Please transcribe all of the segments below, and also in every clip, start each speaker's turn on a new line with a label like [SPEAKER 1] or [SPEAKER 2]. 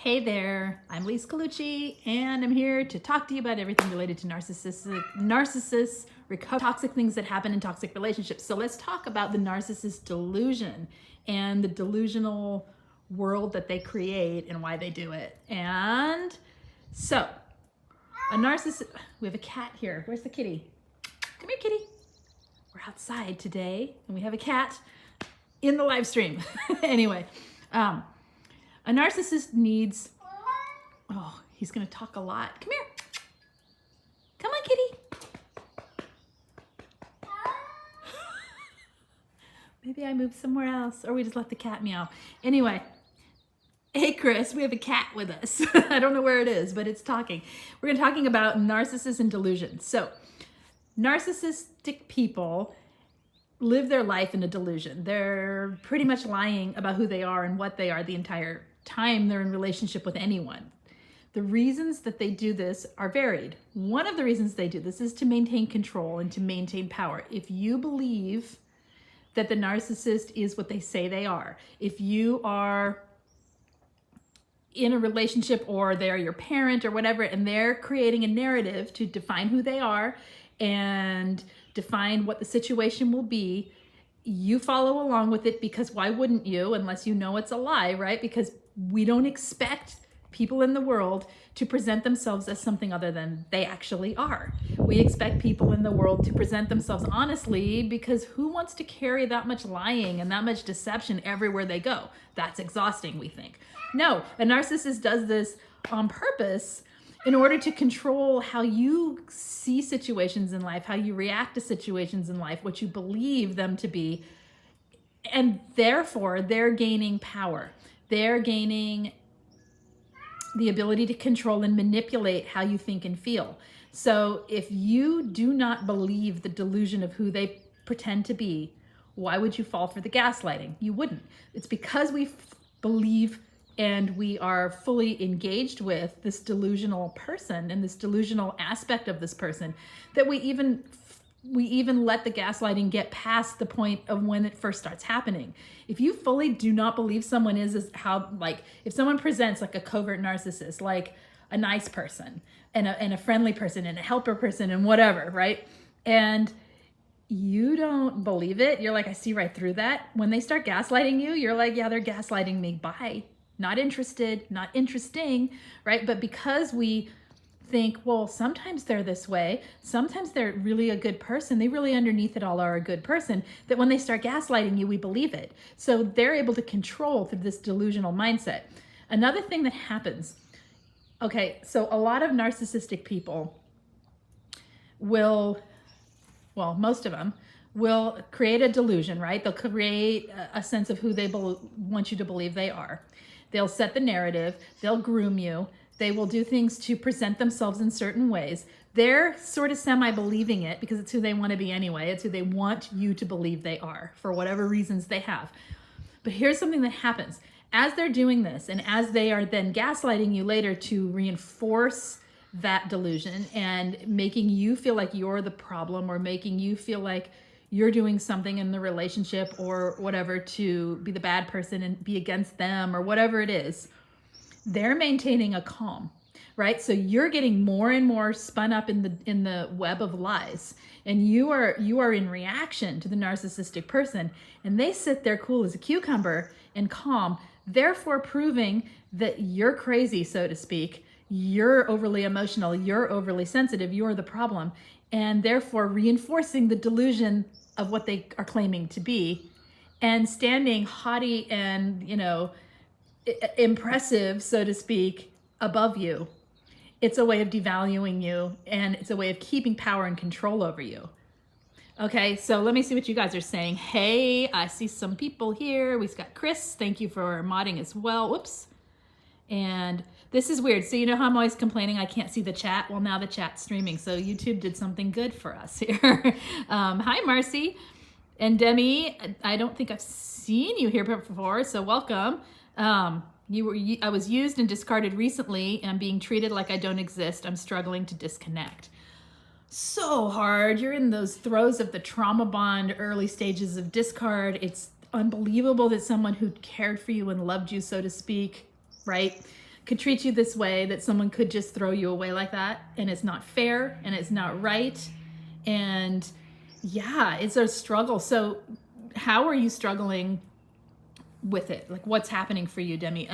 [SPEAKER 1] Hey there, I'm Lise Colucci, and I'm here to talk to you about everything related to narcissists, toxic things that happen in toxic relationships. So let's talk about the narcissist delusion and the delusional world that they create and why they do it. And so, a narcissist, we have a cat here. Where's the kitty? Come here, kitty. We're outside today, and we have a cat in the live stream. Anyway, a narcissist needs, oh, he's gonna talk a lot. Come here. Come on, kitty. Maybe I move somewhere else, or we just let the cat meow. Anyway, hey Chris, we have a cat with us. I don't know where it is, but it's talking. We're gonna talking about narcissists and delusion. So, narcissistic people live their life in a delusion. They're pretty much lying about who they are and what they are the entire time they're in relationship with anyone. The reasons that they do this are varied. One of the reasons they do this is to maintain control and to maintain power. If you believe that the narcissist is what they say they are, if you are in a relationship or they're your parent or whatever, and they're creating a narrative to define who they are and define what the situation will be, you follow along with it, because why wouldn't you, unless you know it's a lie, right? Because we don't expect people in the world to present themselves as something other than they actually are. We expect people in the world to present themselves honestly, because who wants to carry that much lying and that much deception everywhere they go? That's exhausting, we think. No, a narcissist does this on purpose in order to control how you see situations in life, how you react to situations in life, what you believe them to be, and therefore they're gaining power. They're gaining the ability to control and manipulate how you think and feel. So if you do not believe the delusion of who they pretend to be, why would you fall for the gaslighting? You wouldn't. It's because we believe and we are fully engaged with this delusional person and this delusional aspect of this person that we even let the gaslighting get past the point of when it first starts happening. If you fully do not believe someone is how, like, if someone presents like a covert narcissist, like a nice person and a friendly person and a helper person and whatever, right? And you don't believe it, you're like, I see right through that. When they start gaslighting you, you're like, yeah, they're gaslighting me, bye. Not interested, not interesting, right? But because we think, well, sometimes they're this way, sometimes they're really a good person, they really underneath it all are a good person, that when they start gaslighting you, we believe it. So they're able to control through this delusional mindset. Another thing that happens, okay, so a lot of narcissistic people will, well, most of them will create a delusion, right? They'll create a sense of who they want you to believe they are. They'll set the narrative, they'll groom you, they will do things to present themselves in certain ways. They're sort of semi-believing it because it's who they want to be anyway. It's who they want you to believe they are for whatever reasons they have. But here's something that happens. As they're doing this and as they are then gaslighting you later to reinforce that delusion and making you feel like you're the problem or making you feel like you're doing something in the relationship or whatever to be the bad person and be against them or whatever it is, they're maintaining a calm, right? So you're getting more and more spun up in the web of lies, and you are in reaction to the narcissistic person, and they sit there cool as a cucumber and calm, therefore proving that you're crazy, so to speak. You're overly emotional, you're overly sensitive, you're the problem, and therefore reinforcing the delusion of what they are claiming to be and standing haughty and, impressive, so to speak, above you. It's a way of devaluing you, and it's a way of keeping power and control over you. Okay, so let me see what you guys are saying. Hey, I see some people here. We've got Chris. Thank you for modding as well. Whoops. And this is weird. So you know how I'm always complaining I can't see the chat? Well, now the chat's streaming, so YouTube did something good for us here. Hi, Marcy. And Demi, I don't think I've seen you here before, so welcome. I was used and discarded recently and being treated like I don't exist. I'm struggling to disconnect. So hard. You're in those throes of the trauma bond, early stages of discard. It's unbelievable that someone who cared for you and loved you, so to speak, right, could treat you this way, that someone could just throw you away like that, and it's not fair and it's not right. And yeah, it's a struggle. So how are you struggling with it? Like, what's happening for you, Demi?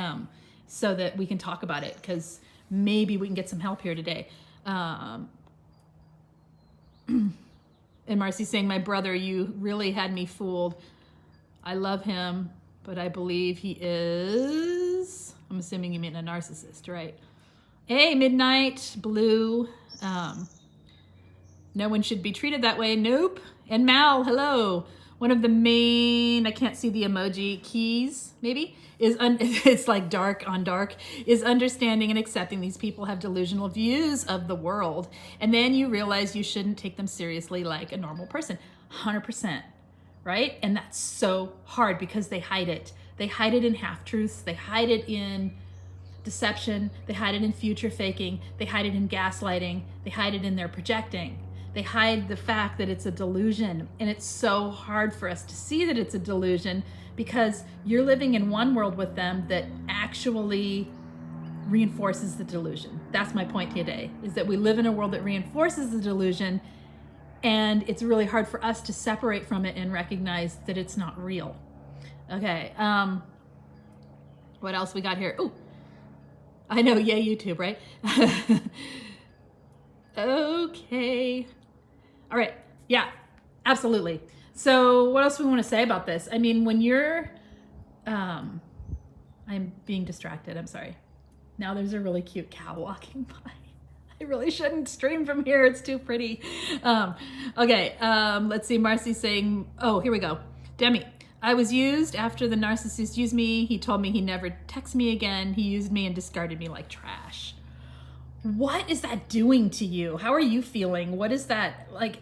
[SPEAKER 1] So that we can talk about it, because maybe we can get some help here today. And Marcy's saying, my brother, you really had me fooled. I love him, but I believe he is, I'm assuming you mean a narcissist, right? Hey, Midnight Blue. No one should be treated that way. Nope. And Mal, hello. One of the main, I can't see the emoji, keys, maybe, is, it's like dark on dark, is understanding and accepting these people have delusional views of the world. And then you realize you shouldn't take them seriously like a normal person. 100%, right? And that's so hard because they hide it. They hide it in half-truths. They hide it in deception. They hide it in future faking. They hide it in gaslighting. They hide it in their projecting. They hide the fact that it's a delusion. And it's so hard for us to see that it's a delusion because you're living in one world with them that actually reinforces the delusion. That's my point today, is that we live in a world that reinforces the delusion, and it's really hard for us to separate from it and recognize that it's not real. Okay, what else we got here? Oh, I know, yay, YouTube, right? Okay. All right, yeah, absolutely. So what else do we want to say about this? I mean, when you're, I'm being distracted, I'm sorry. Now there's a really cute cow walking by. I really shouldn't stream from here, it's too pretty. Okay, let's see, Marcy's saying, oh, here we go. Demi, I was used after the narcissist used me. He told me he never texts me again. He used me and discarded me like trash. What is that doing to you? How are you feeling? What is that, like,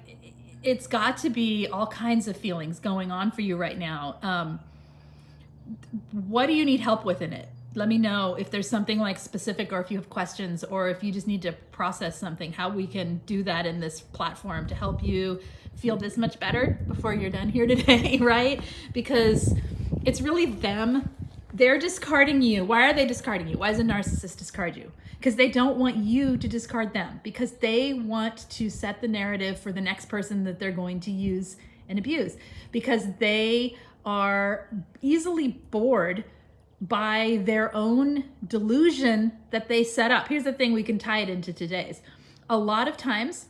[SPEAKER 1] it's got to be all kinds of feelings going on for you right now. What do you need help with in it? Let me know if there's something like specific, or if you have questions, or if you just need to process something, how we can do that in this platform to help you feel this much better before you're done here today, right? Because it's really them. They're discarding you. Why are they discarding you? Why does a narcissist discard you? Because they don't want you to discard them, because they want to set the narrative for the next person that they're going to use and abuse, because they are easily bored by their own delusion that they set up. Here's the thing, we can tie it into today's. A lot of times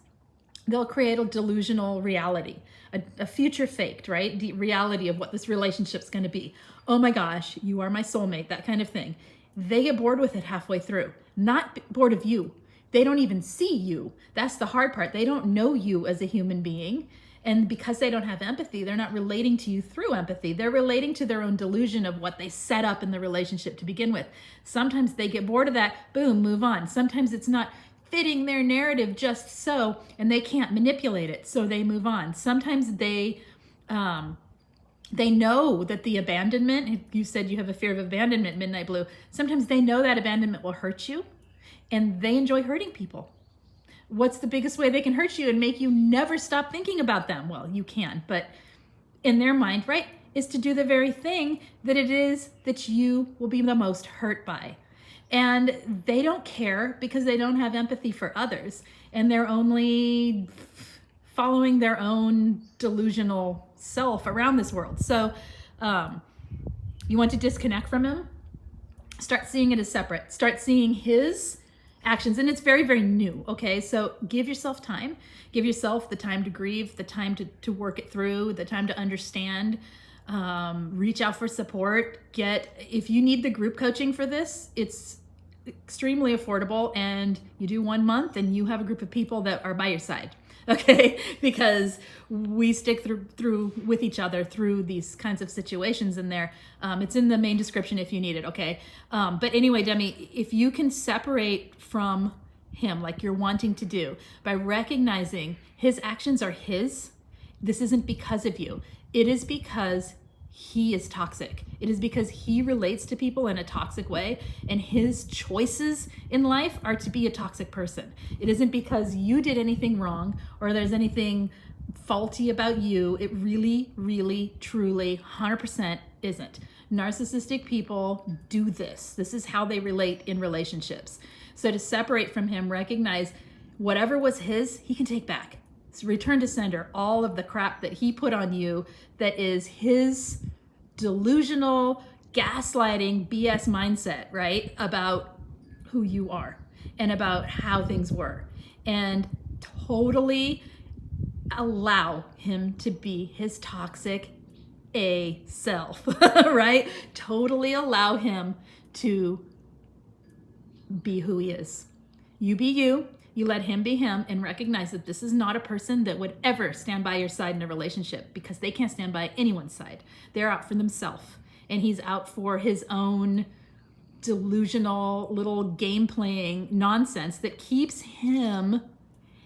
[SPEAKER 1] they'll create a delusional reality, a future faked, right? The reality of what this relationship's going to be. Oh my gosh, you are my soulmate, that kind of thing. They get bored with it halfway through. Not bored of you. They don't even see you. That's the hard part. They don't know you as a human being. And because they don't have empathy, they're not relating to you through empathy. They're relating to their own delusion of what they set up in the relationship to begin with. Sometimes they get bored of that, boom, move on. Sometimes it's not fitting their narrative just so, and they can't manipulate it, so they move on. Sometimes they know that the abandonment, you said you have a fear of abandonment, Midnight Blue. Sometimes they know that abandonment will hurt you, and they enjoy hurting people. What's the biggest way they can hurt you and make you never stop thinking about them? Well, you can, but in their mind, right, is to do the very thing that it is that you will be the most hurt by. And they don't care because they don't have empathy for others, and they're only following their own delusional self around this world. So you want to disconnect from him, start seeing it as separate, start seeing his actions. And it's very, very new. Okay. So give yourself time, give yourself the time to grieve, the time to work it through, the time to understand, reach out for support. If you need the group coaching for this, it's extremely affordable, and you do 1 month and you have a group of people that are by your side. Okay, because we stick through with each other through these kinds of situations in there. It's in the main description if you need it, okay? But anyway, Demi, if you can separate from him like you're wanting to do by recognizing his actions are his, this isn't because of you. It is because he is toxic. It is because he relates to people in a toxic way, and his choices in life are to be a toxic person. It isn't because you did anything wrong or there's anything faulty about you. It really, really, truly, 100% isn't. Narcissistic people do this. This is how they relate in relationships. So to separate from him, recognize whatever was his, he can take back. So return to sender all of the crap that he put on you that is his delusional, gaslighting, BS mindset, right? About who you are and about how things were. And totally allow him to be his toxic A self, right? Totally allow him to be who he is. You be you, you let him be him, and recognize that this is not a person that would ever stand by your side in a relationship, because they can't stand by anyone's side. They're out for themselves, and he's out for his own delusional little game playing nonsense that keeps him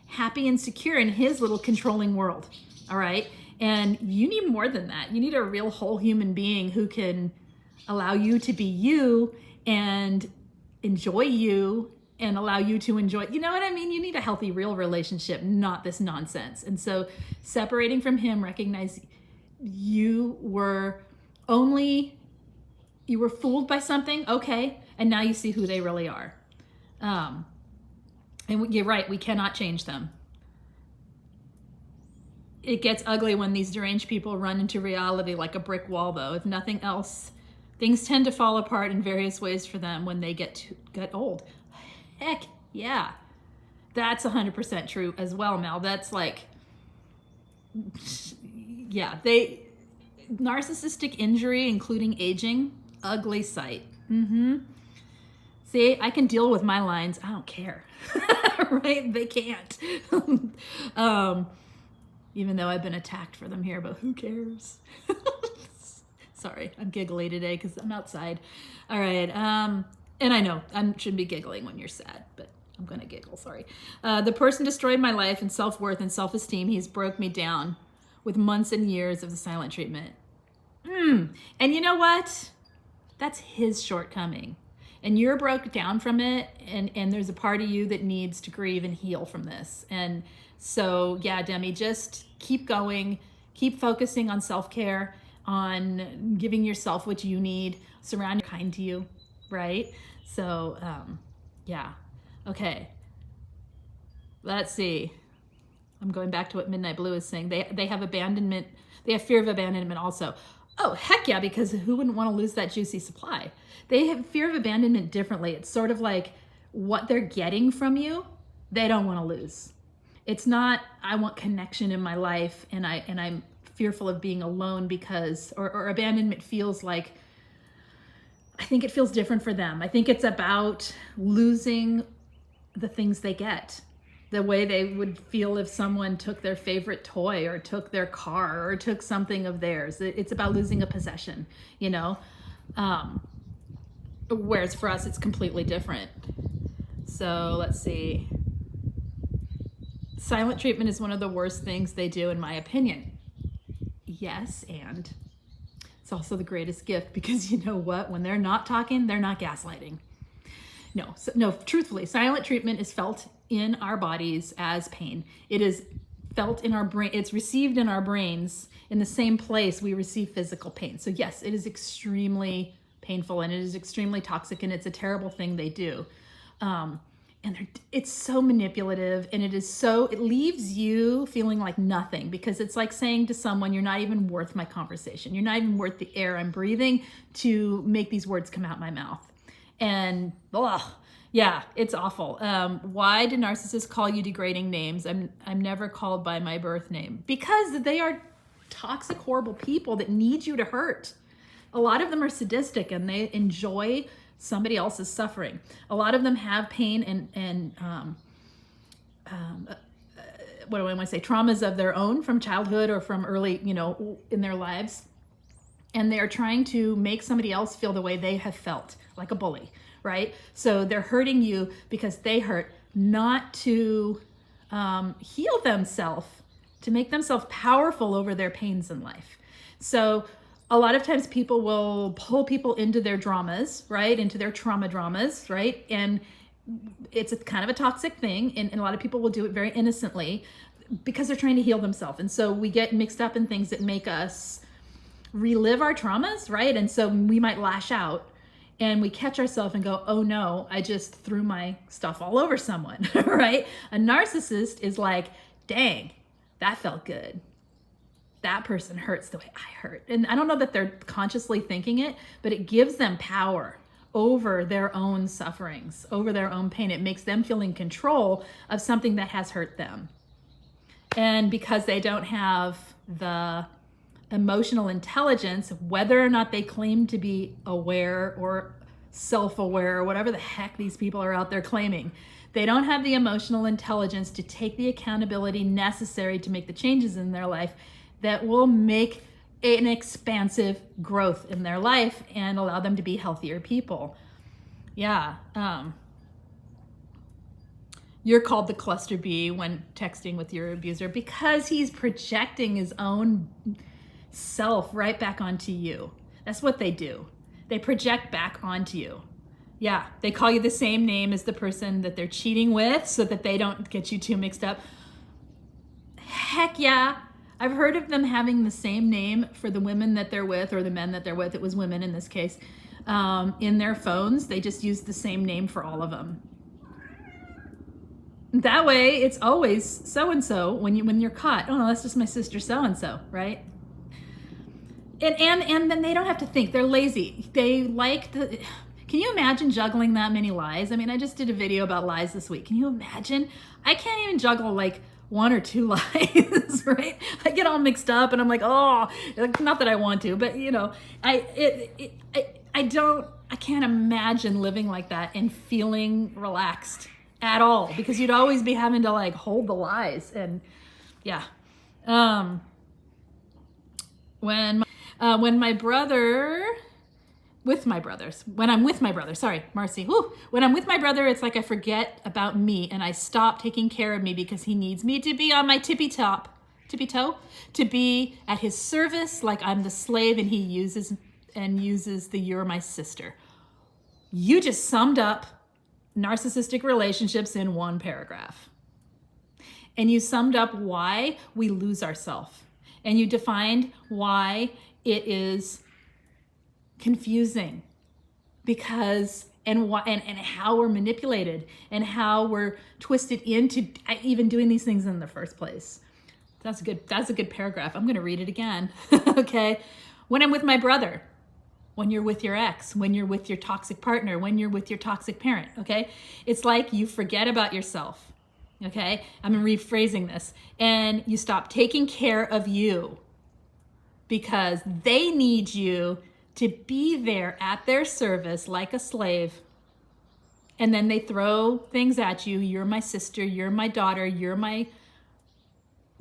[SPEAKER 1] happy and secure in his little controlling world. All right. And you need more than that. You need a real whole human being who can allow you to be you and enjoy you and allow you to enjoy, you know what I mean? You need a healthy, real relationship, not this nonsense. And so separating from him, recognize you were fooled by something. Okay. And now you see who they really are. And you're right, we cannot change them. It gets ugly when these deranged people run into reality like a brick wall, though. If nothing else, things tend to fall apart in various ways for them when they get old. Heck yeah. That's 100% true as well, Mel. That's like, yeah, narcissistic injury, including aging, ugly sight. See, I can deal with my lines. I don't care. Right? They can't. Even though I've been attacked for them here, but who cares? Sorry, I'm giggly today because I'm outside. All right. And I know I shouldn't be giggling when you're sad, but I'm going to giggle. Sorry. The person destroyed my life and self-worth and self-esteem. He's broke me down with months and years of the silent treatment. And you know what? That's his shortcoming. And you're broke down from it, and there's a part of you that needs to grieve and heal from this. And so, yeah, Demi, just keep going, keep focusing on self-care, on giving yourself what you need, surround yourself kind to you, right? So, yeah. Okay. Let's see. I'm going back to what Midnight Blue is saying. They have abandonment. They have fear of abandonment also. Oh, heck yeah, because who wouldn't want to lose that juicy supply? They have fear of abandonment differently. It's sort of like what they're getting from you, they don't want to lose. It's not, I want connection in my life and I'm fearful of being alone because, or abandonment feels like, I think it feels different for them. I think it's about losing the things they get. The way they would feel if someone took their favorite toy or took their car or took something of theirs. It's about losing a possession, you know? Whereas for us, it's completely different. So let's see. Silent treatment is one of the worst things they do, in my opinion. Yes, and it's also the greatest gift, because you know what? When they're not talking, they're not gaslighting. No, truthfully, silent treatment is felt in our bodies as pain. It is felt in our brain. It's received in our brains in the same place we receive physical pain. So yes, it is extremely painful and it is extremely toxic, and it's a terrible thing they do. And it's so manipulative, and it leaves you feeling like nothing, because it's like saying to someone, you're not even worth my conversation. You're not even worth the air I'm breathing to make these words come out my mouth. And yeah, it's awful. Why do narcissists call you degrading names? I'm never called by my birth name, because they are toxic, horrible people that need you to hurt. A lot of them are sadistic and they enjoy somebody else's suffering. A lot of them have pain and what do I want to say? Traumas of their own from childhood or from early, in their lives. And they're trying to make somebody else feel the way they have felt, like a bully, right? So they're hurting you because they hurt, not to heal themselves, to make themselves powerful over their pains in life. So a lot of times people will pull people into their dramas, right? Into their trauma dramas, right? And it's a kind of a toxic thing. And a lot of people will do it very innocently because they're trying to heal themselves. And so we get mixed up in things that make us relive our traumas, right? And so we might lash out and we catch ourselves and go, oh no, I just threw my stuff all over someone, right? A narcissist is like, dang, that felt good. That person hurts the way I hurt. And I don't know that they're consciously thinking it, but it gives them power over their own sufferings, over their own pain. It makes them feel in control of something that has hurt them. And because they don't have the emotional intelligence, whether or not they claim to be aware or self-aware or whatever the heck these people are out there claiming, they don't have the emotional intelligence to take the accountability necessary to make the changes in their life that will make an expansive growth in their life and allow them to be healthier people. Yeah. You're called the cluster B when texting with your abuser because he's projecting his own self right back onto you. That's what they do. They project back onto you. Yeah, they call you the same name as the person that they're cheating with so that they don't get you too mixed up. Heck yeah. I've heard of them having the same name for the women that they're with or the men that they're with. It was women in this case. In their phones, they just use the same name for all of them. That way, it's always so-and-so when you're caught. Oh no, that's just my sister so-and-so, right? And then they don't have to think. They're lazy. They like the... Can you imagine juggling that many lies? I mean, I just did a video about lies this week. Can you imagine? I can't even juggle like 1 or 2 lies, right? I get all mixed up and I'm like, oh, not that I want to, but you know, I can't imagine living like that and feeling relaxed at all because you'd always be having to like hold the lies. And yeah. When I'm with my brother, Marcy, when I'm with my brother, it's like I forget about me and I stop taking care of me because he needs me to be on my tippy toe, to be at his service like I'm the slave and he uses the "you're my sister." You just summed up narcissistic relationships in 1 paragraph. And you summed up why we lose ourselves. And you defined why it is confusing because and how we're manipulated and how we're twisted into even doing these things in the first place. That's a good paragraph. I'm going to read it again. Okay. When I'm with my brother, when you're with your ex, when you're with your toxic partner, when you're with your toxic parent, okay? It's like you forget about yourself. Okay? I'm rephrasing this. And you stop taking care of you because they need you to be there at their service like a slave. And then they throw things at you. You're my sister, you're my daughter, you're my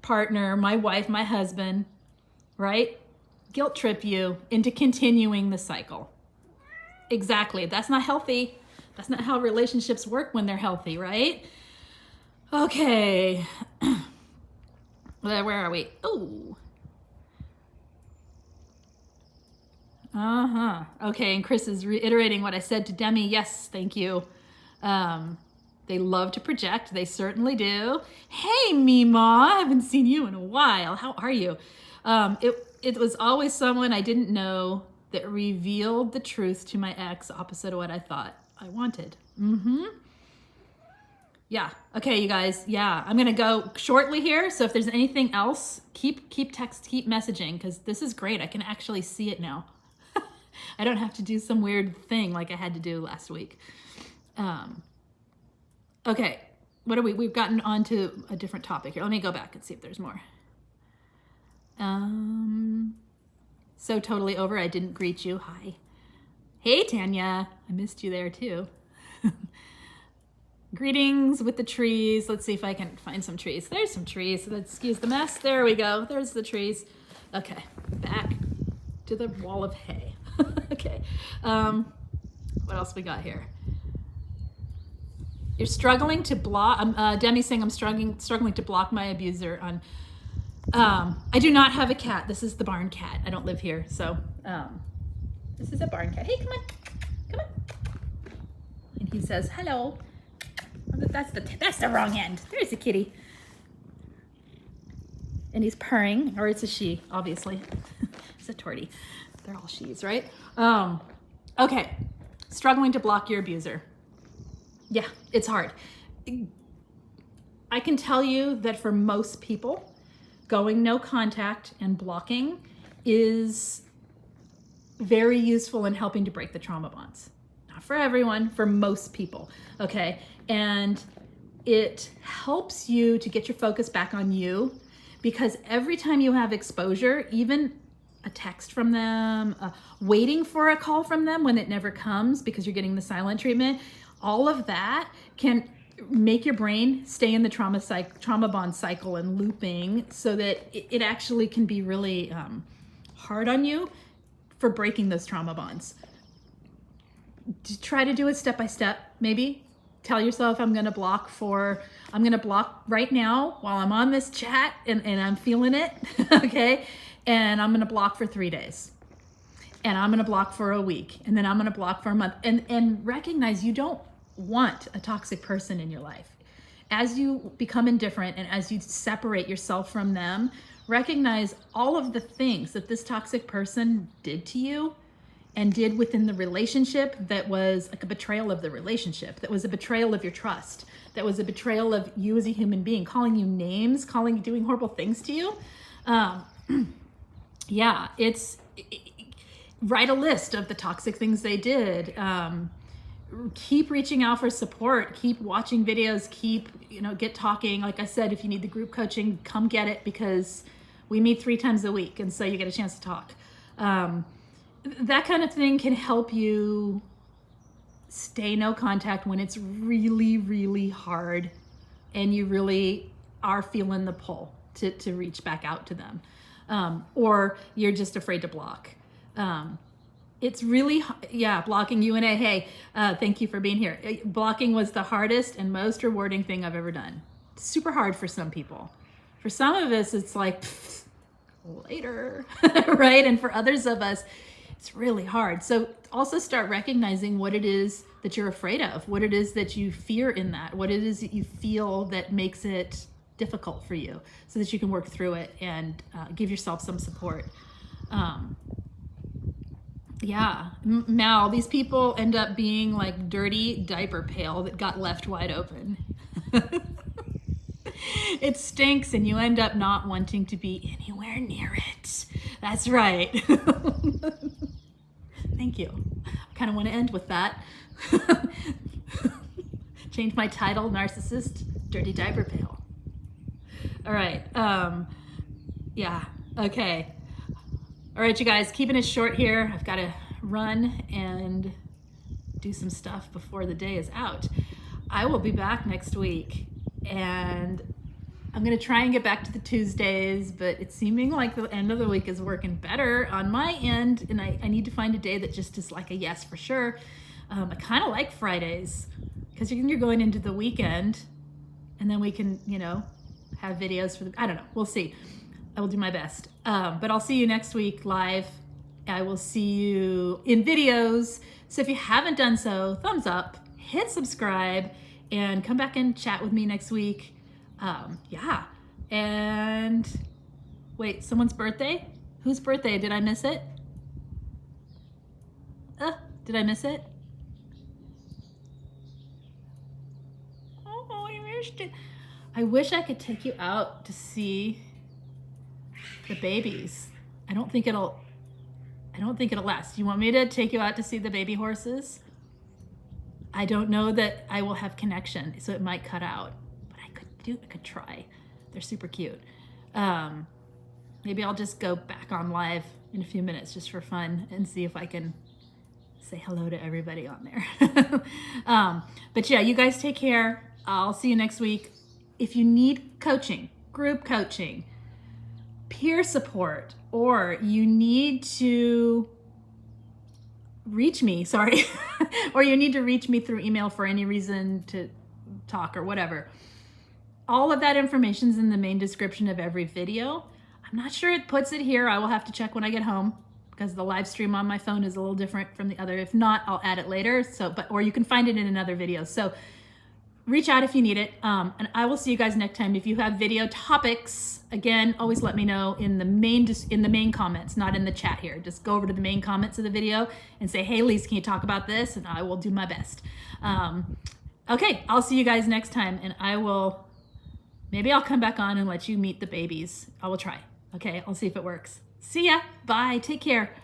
[SPEAKER 1] partner, my wife, my husband, right? Guilt trip you into continuing the cycle. Exactly. That's not healthy. That's not how relationships work when they're healthy, right? Okay. Where are we? Oh. Okay, and Chris is reiterating what I said to Demi. Yes, thank you. They love to project. They certainly do. Hey, Mima, I haven't seen you in a while. How are you? It was always someone I didn't know that revealed the truth to my ex, opposite of what I thought I wanted. Yeah. Okay, you guys. Yeah, I'm gonna go shortly here. So if there's anything else, keep messaging because this is great. I can actually see it now. I don't have to do some weird thing like I had to do last week. Okay, what are we've gotten onto a different topic here. Let me go back and see if there's more. So totally over. I didn't greet you. Hi. Hey, Tanya. I missed you there too. Greetings with the trees. Let's see if I can find some trees. There's some trees. Let's excuse the mess. There we go. There's the trees. Okay, back to the wall of hay. Okay. What else we got here? You're struggling to block. Demi's saying I'm struggling to block my abuser on. I do not have a cat. This is the barn cat. I don't live here, so this is a barn cat. Hey, come on. And he says hello. That's the wrong end. There's a kitty. And he's purring, or it's a she, obviously. She's a tortie. They're all she's, right? Okay. Struggling to block your abuser. Yeah, it's hard. I can tell you that for most people, going no contact and blocking is very useful in helping to break the trauma bonds. Not for everyone, for most people, okay? And it helps you to get your focus back on you, because every time you have exposure, even a text from them, waiting for a call from them when it never comes because you're getting the silent treatment, all of that can make your brain stay in the trauma bond cycle and looping, so that it actually can be really hard on you for breaking those trauma bonds. Try to do it step by step. Maybe tell yourself, I'm going to block right now while I'm on this chat and I'm feeling it. Okay. And I'm going to block for 3 days, and I'm going to block for a week, and then I'm going to block for a month, and recognize you don't want a toxic person in your life. As you become indifferent and as you separate yourself from them, recognize all of the things that this toxic person did to you and did within the relationship that was like a betrayal of the relationship, that was a betrayal of your trust, that was a betrayal of you as a human being, calling you names, doing horrible things to you. Yeah, write a list of the toxic things they did. Keep reaching out for support, keep watching videos, get talking. Like I said, if you need the group coaching, come get it, because we meet 3 times a week. And so you get a chance to talk. That kind of thing can help you stay no contact when it's really, really hard and you really are feeling the pull to reach back out to them. Or you're just afraid to block. It's really, blocking UNA. Hey, thank you for being here. Blocking was the hardest and most rewarding thing I've ever done. It's super hard for some people. For some of us, it's like, later, right? And for others of us, it's really hard. So also start recognizing what it is that you're afraid of, what it is that you fear in that, what it is that you feel that makes it difficult for you, so that you can work through it and give yourself some support. Mal, these people end up being like dirty diaper pail that got left wide open. It stinks and you end up not wanting to be anywhere near it. That's right. Thank you. I kind of want to end with that. Change my title, Narcissist, Dirty Diaper Pail. All right. Okay. All right, you guys, keeping it short here. I've got to run and do some stuff before the day is out. I will be back next week, and I'm going to try and get back to the Tuesdays, but it's seeming like the end of the week is working better on my end, and I need to find a day that just is like a yes for sure. I kind of like Fridays, because you're going into the weekend, and then we can, have videos for I don't know. We'll see. I will do my best. But I'll see you next week live. I will see you in videos. So if you haven't done so, thumbs up, hit subscribe, and come back and chat with me next week. And wait, someone's birthday? Whose birthday? Did I miss it? Did I miss it? Oh, I missed it. I wish I could take you out to see the babies. I don't think it'll last. You want me to take you out to see the baby horses? I don't know that I will have connection, so it might cut out, but I could try. They're super cute. Maybe I'll just go back on live in a few minutes just for fun and see if I can say hello to everybody on there. But yeah, you guys take care. I'll see you next week. If you need coaching, group coaching, peer support, or you need to reach me, or you need to reach me through email for any reason to talk or whatever, all of that information is in the main description of every video. I'm not sure it puts it here. I will have to check when I get home, because the live stream on my phone is a little different from the other. If not, I'll add it later. Or you can find it in another video. So reach out if you need it. And I will see you guys next time. If you have video topics, again, always let me know in the main comments, not in the chat here. Just go over to the main comments of the video and say, hey, Lise, can you talk about this? And I will do my best. Okay, I'll see you guys next time, and maybe I'll come back on and let you meet the babies. I will try. Okay, I'll see if it works. See ya. Bye. Take care.